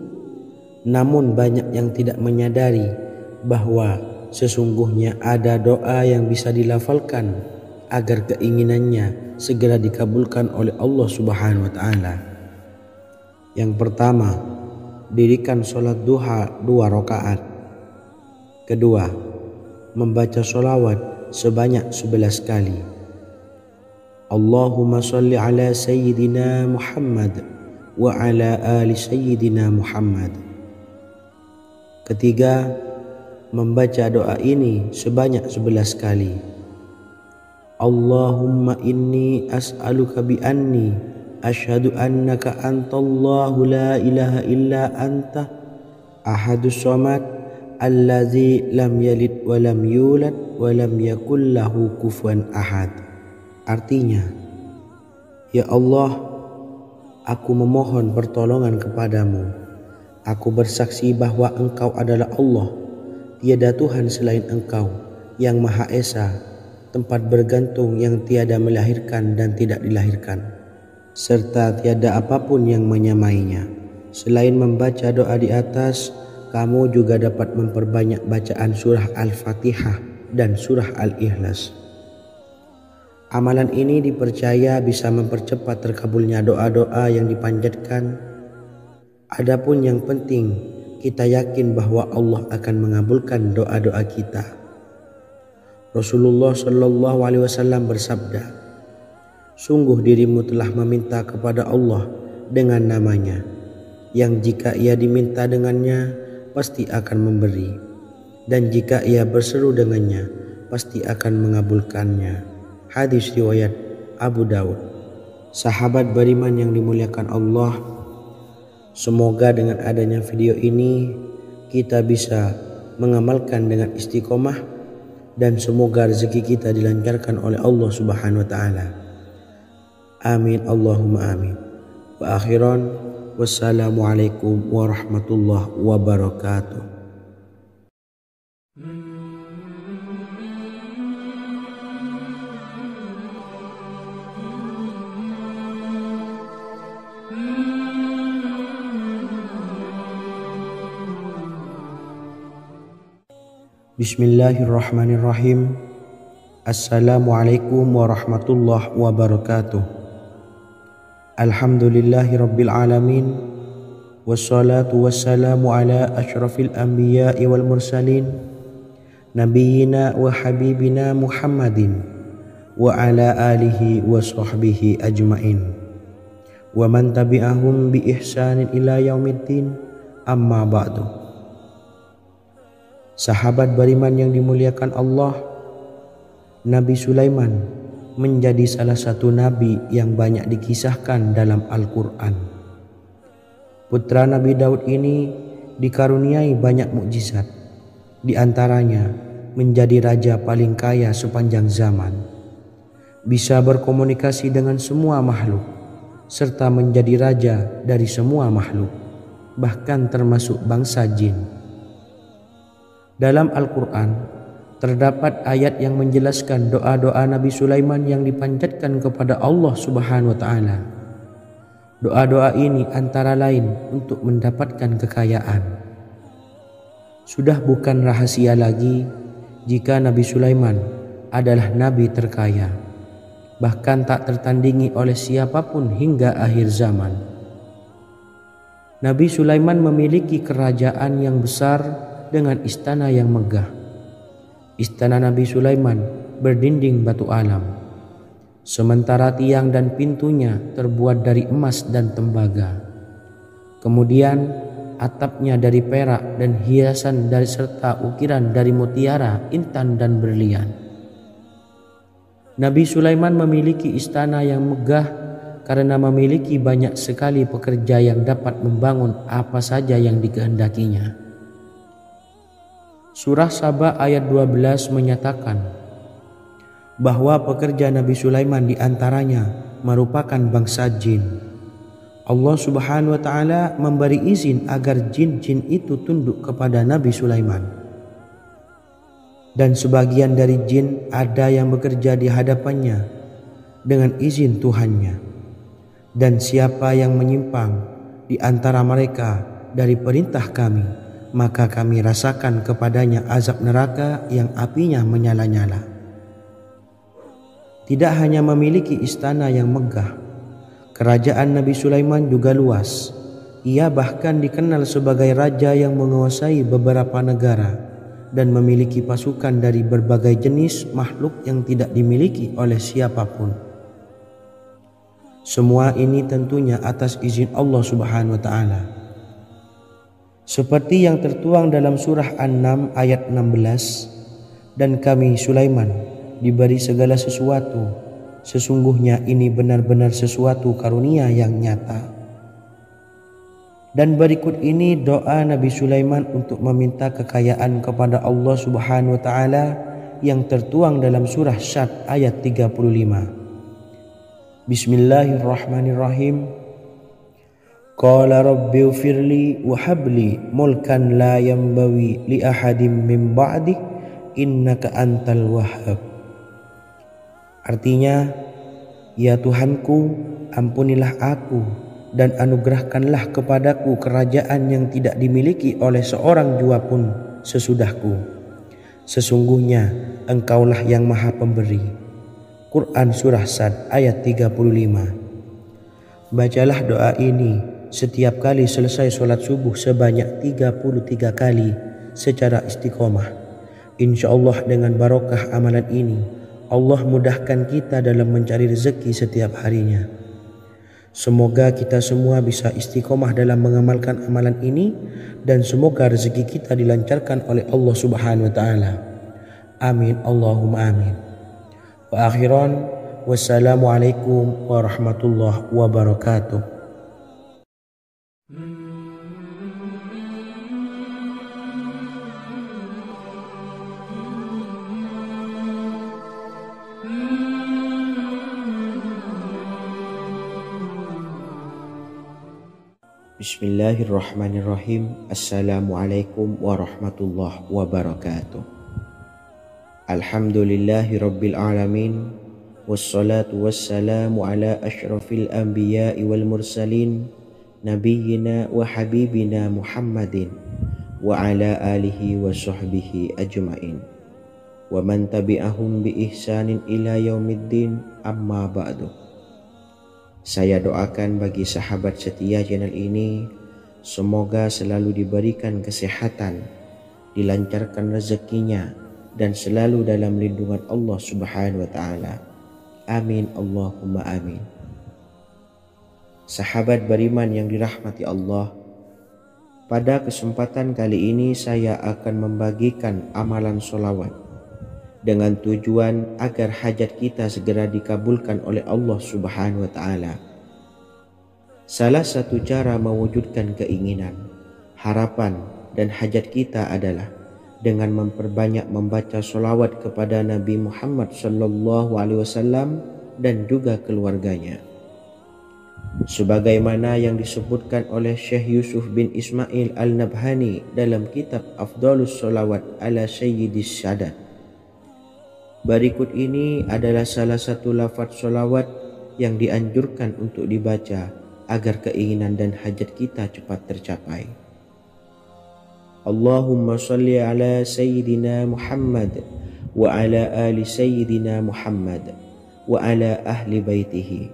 Namun banyak yang tidak menyadari bahwa sesungguhnya ada doa yang bisa dilafalkan agar keinginannya segera dikabulkan oleh Allah Subhanahu wa Ta'ala. Yang pertama, dirikan sholat duha 2 rakaat. Kedua, membaca sholawat sebanyak 11 kali. Allahumma salli ala Sayyidina Muhammad wa ala ali Sayyidina Muhammad. Ketiga, membaca doa ini sebanyak 11 kali. Allahumma inni as'aluka bi anni asyhadu annaka antallahu la ilaha illa anta ahadus samad allazi lam yalid wa lam yulad wa lam yakul lahu kufuwan ahad. Artinya, ya Allah, aku memohon pertolongan kepadamu. Aku bersaksi bahwa Engkau adalah Allah, tiada Tuhan selain Engkau yang Maha Esa, tempat bergantung yang tiada melahirkan dan tidak dilahirkan, serta tiada apapun yang menyamainya. Selain membaca doa di atas, kamu juga dapat memperbanyak bacaan surah Al-Fatihah dan surah Al-Ikhlas. Amalan ini dipercaya bisa mempercepat terkabulnya doa-doa yang dipanjatkan. Adapun yang penting, kita yakin bahwa Allah akan mengabulkan doa-doa kita. Rasulullah Shallallahu Alaihi Wasallam bersabda, sungguh dirimu telah meminta kepada Allah dengan namanya, yang jika ia diminta dengannya, pasti akan memberi, dan jika ia berseru dengannya, pasti akan mengabulkannya. Hadis riwayat Abu Daud. Sahabat beriman yang dimuliakan Allah, semoga dengan adanya video ini kita bisa mengamalkan dengan istiqomah, dan semoga rezeki kita dilancarkan oleh Allah Subhanahu wa Ta'ala. Amin Allahumma amin. Wa akhiran, wassalamualaikum warahmatullahi wabarakatuh. Bismillahirrahmanirrahim. Assalamualaikum warahmatullahi wabarakatuh. Alhamdulillahi rabbil alamin. Wassalatu wassalamu ala asyrafil anbiya'i wal mursalin, nabiyyina wa habibina Muhammadin wa ala alihi wa sahbihi ajmain, wa man tabi'ahum bi ihsanin ila yaumiddin, amma ba'du. Sahabat beriman yang dimuliakan Allah, Nabi Sulaiman menjadi salah satu nabi yang banyak dikisahkan dalam Al-Quran. Putra Nabi Daud ini dikaruniai banyak mukjizat, di antaranya menjadi raja paling kaya sepanjang zaman, bisa berkomunikasi dengan semua makhluk, serta menjadi raja dari semua makhluk, bahkan termasuk bangsa jin. Dalam Al-Quran terdapat ayat yang menjelaskan doa-doa Nabi Sulaiman yang dipanjatkan kepada Allah Subhanahu wa Ta'ala. Doa-doa ini antara lain untuk mendapatkan kekayaan. Sudah bukan rahasia lagi jika Nabi Sulaiman adalah nabi terkaya, bahkan tak tertandingi oleh siapapun hingga akhir zaman. Nabi Sulaiman memiliki kerajaan yang besar dengan istana yang megah. Istana Nabi Sulaiman berdinding batu alam, sementara tiang dan pintunya terbuat dari emas dan tembaga. Kemudian atapnya dari perak dan hiasan dari serta ukiran dari mutiara, intan dan berlian. Nabi Sulaiman memiliki istana yang megah karena memiliki banyak sekali pekerja yang dapat membangun apa saja yang dikehendakinya. Surah Saba ayat 12 menyatakan bahwa pekerja Nabi Sulaiman diantaranya merupakan bangsa jin. Allah Subhanahu wa Ta'ala memberi izin agar jin-jin itu tunduk kepada Nabi Sulaiman. Dan sebagian dari jin ada yang bekerja di hadapannya dengan izin Tuhannya. Dan siapa yang menyimpang di antara mereka dari perintah kami, maka kami rasakan kepadanya azab neraka yang apinya menyala-nyala. Tidak hanya memiliki istana yang megah, kerajaan Nabi Sulaiman juga luas. Ia bahkan dikenal sebagai raja yang menguasai beberapa negara dan memiliki pasukan dari berbagai jenis makhluk yang tidak dimiliki oleh siapapun. Semua ini tentunya atas izin Allah Subhanahu wa Ta'ala. Seperti yang tertuang dalam surah An-Naml ayat 16, dan kami Sulaiman diberi segala sesuatu, sesungguhnya ini benar-benar sesuatu karunia yang nyata. Dan berikut ini doa Nabi Sulaiman untuk meminta kekayaan kepada Allah Subhanahu wa Ta'ala yang tertuang dalam surah Syad ayat 35. Bismillahirrahmanirrahim. Qala rabbi ufirli wa habli mulkan la yanbawi li ahadim min ba'di innaka antal wahhab. Artinya, ya Tuhanku, ampunilah aku dan anugerahkanlah kepadaku kerajaan yang tidak dimiliki oleh seorang jua pun sesudahku. Sesungguhnya Engkaulah yang Maha Pemberi. Quran Surah Sad ayat 35. Bacalah doa ini setiap kali selesai sholat subuh sebanyak 33 kali secara istiqomah. Insya Allah dengan barokah amalan ini, Allah mudahkan kita dalam mencari rezeki setiap harinya. Semoga kita semua bisa istiqomah dalam mengamalkan amalan ini, dan semoga rezeki kita dilancarkan oleh Allah Subhanahu wa Ta'ala. Amin Allahumma amin. Wa akhiran, wassalamualaikum warahmatullahi wabarakatuh. Bismillahirrahmanirrahim. Assalamualaikum warahmatullahi wabarakatuh. Alhamdulillahi rabbil alamin, wassalatu wassalamu ala ashrafil anbiya'i wal mursalin, nabiyyina wa habibina Muhammadin wa ala alihi wa sahbihi ajma'in, wa man tabi'ahum bi ihsanin ila yaumiddin, amma ba'du. Saya doakan bagi sahabat setia channel ini, semoga selalu diberikan kesehatan, dilancarkan rezekinya, dan selalu dalam lindungan Allah Subhanahu wa Ta'ala. Amin Allahumma amin. Sahabat beriman yang dirahmati Allah, pada kesempatan kali ini saya akan membagikan amalan sholawat dengan tujuan agar hajat kita segera dikabulkan oleh Allah Subhanahu wa Ta'ala. Salah satu cara mewujudkan keinginan, harapan, dan hajat kita adalah dengan memperbanyak membaca sholawat kepada Nabi Muhammad SAW dan juga keluarganya. Sebagaimana yang disebutkan oleh Syekh Yusuf bin Ismail Al-Nabhani dalam kitab Afdalus Sholawat ala Sayyidis Sadat. Berikut ini adalah salah satu lafaz sholawat yang dianjurkan untuk dibaca agar keinginan dan hajat kita cepat tercapai. Allahumma salli ala Sayyidina Muhammad wa ala ali Sayyidina Muhammad wa ala ahli baitihi.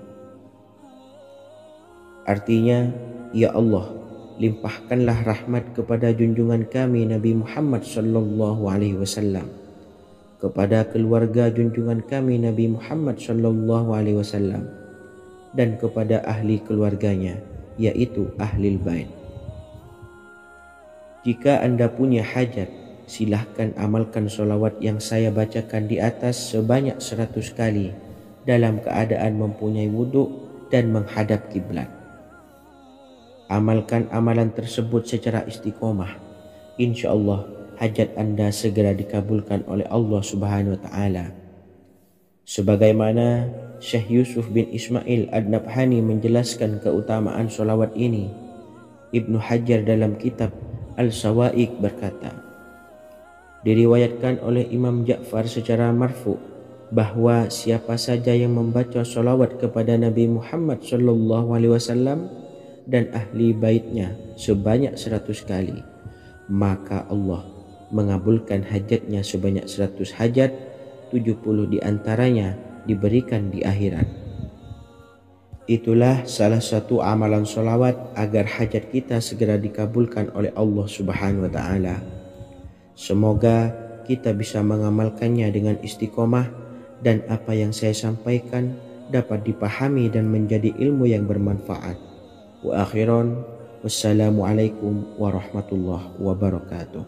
Artinya, ya Allah, limpahkanlah rahmat kepada junjungan kami Nabi Muhammad sallallahu alaihi wasallam, kepada keluarga junjungan kami Nabi Muhammad sallallahu alaihi wasallam, dan kepada ahli keluarganya, yaitu ahlil bait. Jika Anda punya hajat, silahkan amalkan sholawat yang saya bacakan di atas sebanyak 100 kali dalam keadaan mempunyai wudhu dan menghadap kiblat. Amalkan amalan tersebut secara istiqomah. Insya Allah hajat Anda segera dikabulkan oleh Allah Subhanahu wa Ta'ala. Sebagaimana Syekh Yusuf bin Ismail Ad-Nabhani menjelaskan keutamaan sholawat ini, Ibnu Hajar dalam kitab Al-Sawa'iq berkata, diriwayatkan oleh Imam Ja'far secara marfu bahwa siapa saja yang membaca sholawat kepada Nabi Muhammad SAW dan ahli baitnya sebanyak 100 kali, maka Allah mengabulkan hajatnya sebanyak 100 hajat, 70 diantaranya diberikan di akhirat. Itulah salah satu amalan sholawat agar hajat kita segera dikabulkan oleh Allah Subhanahu wa Ta'ala. Semoga kita bisa mengamalkannya dengan istiqomah dan apa yang saya sampaikan dapat dipahami dan menjadi ilmu yang bermanfaat. Wa akhiran, wassalamualaikum warahmatullahi wabarakatuh.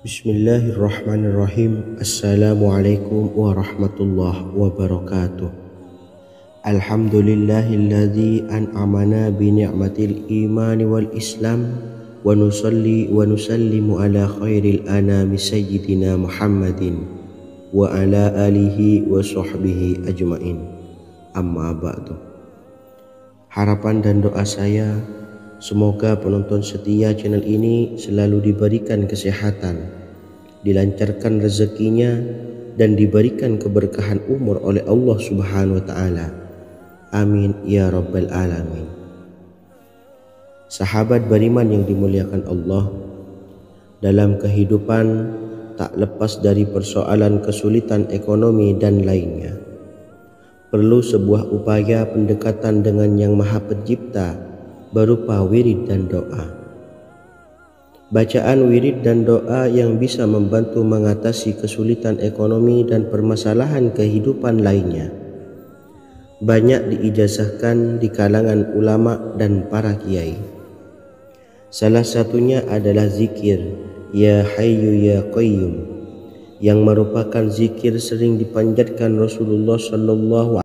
Bismillahirrahmanirrahim. Assalamualaikum warahmatullahi wabarakatuh. Alhamdulillahilladzi an'amana bi ni'matil imani wal islam wa nusalli wa nusallimu ala khairil anami sayyidina Muhammadin wa ala alihi wa sahbihi ajmain. Amma ba'du. Harapan dan doa saya, semoga penonton setia channel ini selalu diberikan kesehatan, dilancarkan rezekinya, dan diberikan keberkahan umur oleh Allah Subhanahu wa Ta'ala. Amin ya rabbal alamin. Sahabat beriman yang dimuliakan Allah, dalam kehidupan tak lepas dari persoalan kesulitan ekonomi dan lainnya. Perlu sebuah upaya pendekatan dengan Yang Maha Pencipta berupa wirid dan doa. Bacaan wirid dan doa yang bisa membantu mengatasi kesulitan ekonomi dan permasalahan kehidupan lainnya banyak diijazahkan di kalangan ulama dan para kiai. Salah satunya adalah zikir Ya Hayyu Ya Qayyum, yang merupakan zikir sering dipanjatkan Rasulullah SAW